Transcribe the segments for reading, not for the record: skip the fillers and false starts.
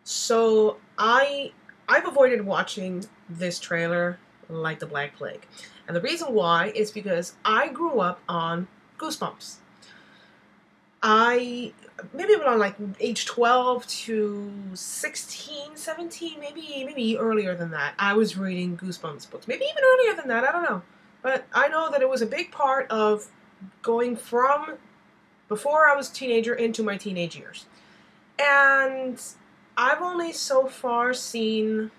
So I've avoided watching this trailer like the Black Plague. And the reason why is because I grew up on Goosebumps. I maybe around like age 12 to 16, 17, maybe earlier than that. I was reading Goosebumps books. Maybe even earlier than that, I don't know. But I know that it was a big part of going from before I was a teenager into my teenage years. And I've only so far seen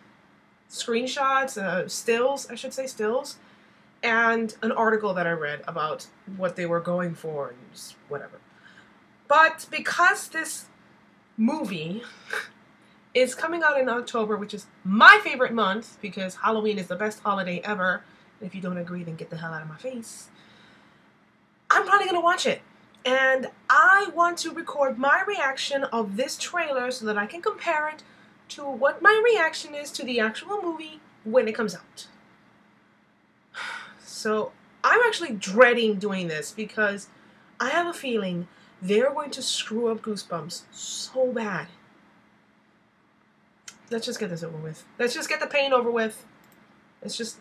screenshots, stills, I should say stills, and an article that I read about what they were going for and just whatever. But because this movie is coming out in October, which is my favorite month because Halloween is the best holiday ever, if you don't agree, then get the hell out of my face, I'm probably going to watch it. And I want to record my reaction of this trailer so that I can compare it to what my reaction is to the actual movie when it comes out. So I'm actually dreading doing this because I have a feeling they're going to screw up Goosebumps so bad. Let's just get this over with. Let's just get the pain over with. It's just...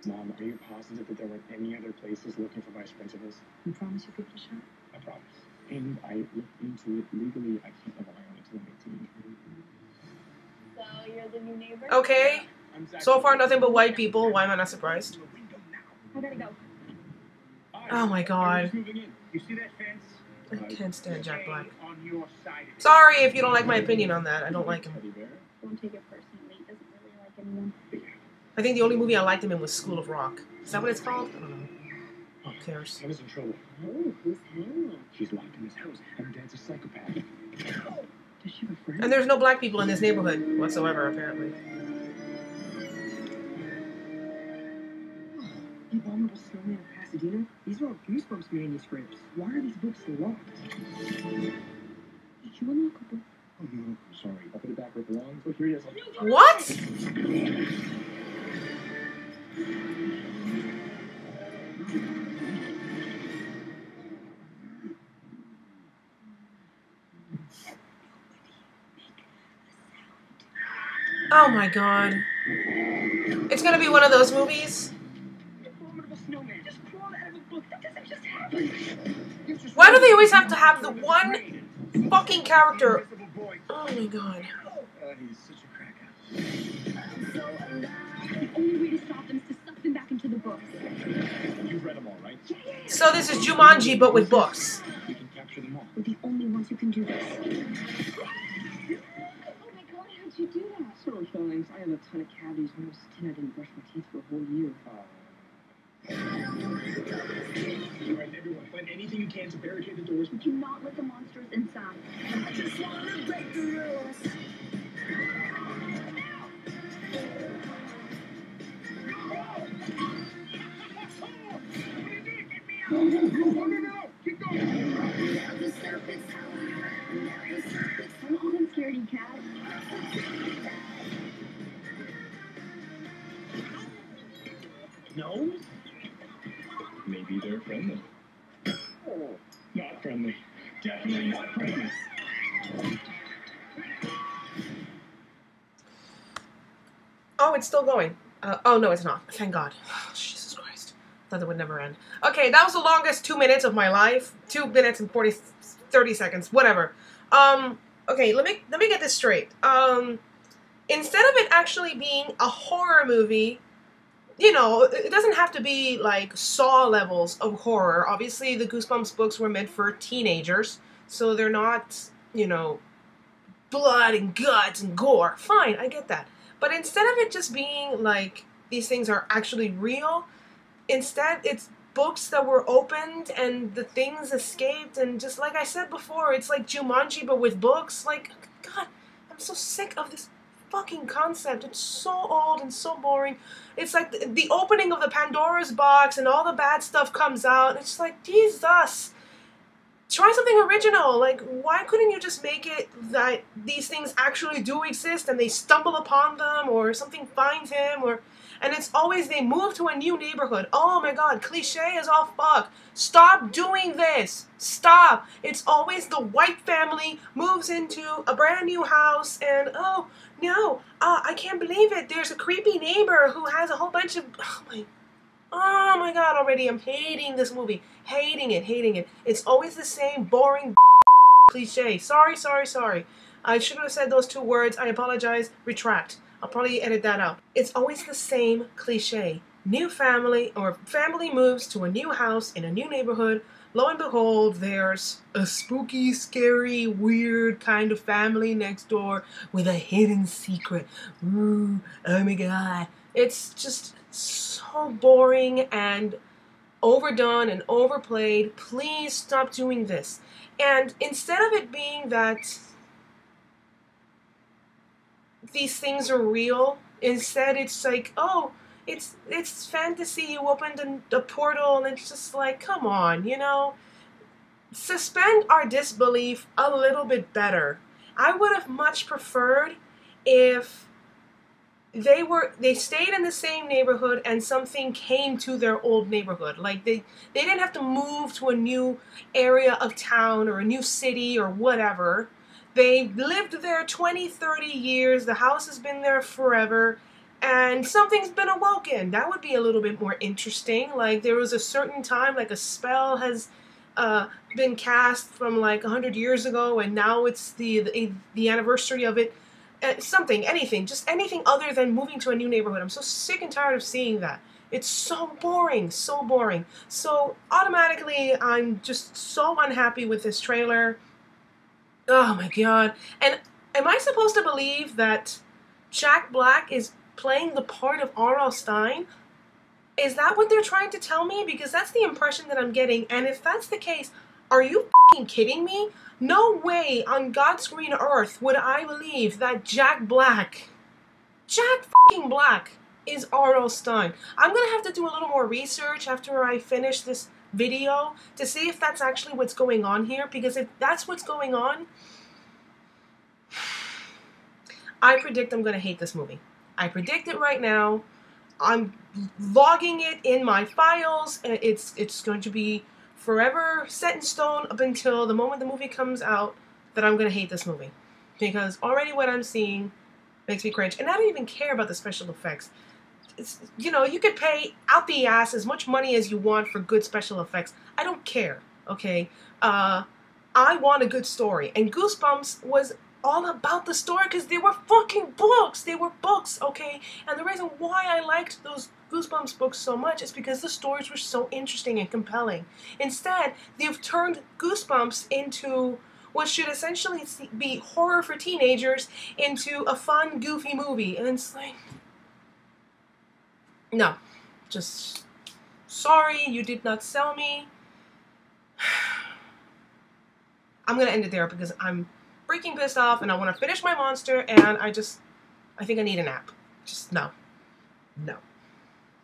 Mom, are you positive that there weren't any other places looking for vice principals? You promise you'll give it a shot? I promise. And I looked into it legally. I can't rely on it till I'm 18. So you're the new neighbor? Okay. So far, nothing but white people. Why am I not surprised? I gotta go. Oh my god. You see that fence? I can't stand Jack Black. On your side. Sorry if you don't like my opinion on that. I don't like him. Don't take it personally. He doesn't really like anyone. I think the only movie I liked him in was School of Rock. Is that what it's called? I don't know. Who cares? I was in trouble. Oh, who's him? She's locked in his house, and her dad's a psychopath. Does she have a friend? And there's no black people in this neighborhood whatsoever, apparently. The Abominable Snowman of Pasadena? These are all Goosebumps manuscripts. Why are these books locked? Did you unlock a book? Oh no, I'm sorry. I'll put it back where it belongs. Look, here he is. What? Oh my god. It's gonna be one of those movies. The Abominable Snowman just crawled out of a book. That doesn't just happen. Why do they always have to have the one fucking character? Oh my god. He's such a cracker. The only way to stop them is to suck them back into the books. You've read them all, right? So this is Jumanji, but with books. We can capture them all. We're the only ones who can do this. Oh my god, how'd you do that? Sorry, Fillings. I have a ton of cavities. When I was 10, I didn't brush my teeth for a whole year. All right, everyone, find anything you can to barricade the doors. Do not let the monsters inside. I just want to break the rules. Keep going. Come on, scaredy cat. Gnomes? Maybe they're friendly. Oh, not friendly. Definitely not friendly. Oh, it's still going. Oh, no, it's not. Thank God. Jesus Christ. I thought it would never end. Okay, that was the longest 2 minutes of my life. 2 minutes and 30 seconds. Whatever. Okay, let me get this straight. Instead of it actually being a horror movie, you know, it doesn't have to be like Saw levels of horror. Obviously, the Goosebumps books were meant for teenagers, so they're not, you know, blood and guts and gore. Fine, I get that. But instead of it just being like these things are actually real, instead it's books that were opened and the things escaped, and just like I said before, it's like Jumanji but with books. Like, God, I'm so sick of this fucking concept. It's so old and so boring. It's like the opening of the Pandora's box and all the bad stuff comes out. It's just like, Jesus. Try something original. Like, why couldn't you just make it that these things actually do exist and they stumble upon them or something finds him or... And it's always they move to a new neighborhood. Oh my god, cliche as all fuck. Stop doing this. Stop. It's always the white family moves into a brand new house and, oh, no, I can't believe it. There's a creepy neighbor who has a whole bunch of... Oh my god, already I'm hating this movie. Hating it, hating it. It's always the same boring cliche. Sorry. I shouldn't have said those 2 words. I apologize. Retract. I'll probably edit that out. It's always the same cliche. New family, or family moves to a new house in a new neighborhood. Lo and behold, there's a spooky, scary, weird kind of family next door with a hidden secret. Ooh, oh my god. It's just so boring and overdone and overplayed. Please stop doing this. And instead of it being that these things are real, instead it's like, oh, it's fantasy, you opened a portal, and it's just like, come on, you know? Suspend our disbelief a little bit better. I would have much preferred if they stayed in the same neighborhood and something came to their old neighborhood. Like they didn't have to move to a new area of town or a new city or whatever. They lived there 20, 30 years. The house has been there forever. And something's been awoken. That would be a little bit more interesting. Like there was a certain time, like a spell has been cast from like 100 years ago, and now it's the anniversary of it. Something, anything, just anything other than moving to a new neighborhood. I'm so sick and tired of seeing that. It's so boring, so boring. So automatically, I'm just so unhappy with this trailer. Oh my god. And am I supposed to believe that Jack Black is playing the part of R.L. Stine? Is that what they're trying to tell me? Because that's the impression that I'm getting. And if that's the case, are you f***ing kidding me? No way on God's green earth would I believe that Jack Black is R.L. Stine. I'm going to have to do a little more research after I finish this video to see if that's actually what's going on here, because if that's what's going on, I predict I'm going to hate this movie. I predict it right now. I'm logging it in my files, and it's going to be forever set in stone up until the moment the movie comes out that I'm going to hate this movie. Because already what I'm seeing makes me cringe. And I don't even care about the special effects. It's, you know, you could pay out the ass as much money as you want for good special effects. I don't care, okay? I want a good story. And Goosebumps was all about the story because they were fucking books. They were books, okay? And the reason why I liked those Goosebumps books so much is because the stories were so interesting and compelling. Instead, they've turned Goosebumps into what should essentially be horror for teenagers into a fun, goofy movie. And it's like, no, just sorry, you did not sell me. I'm going to end it there because I'm freaking pissed off and I want to finish my monster and I think I need a nap. Just no.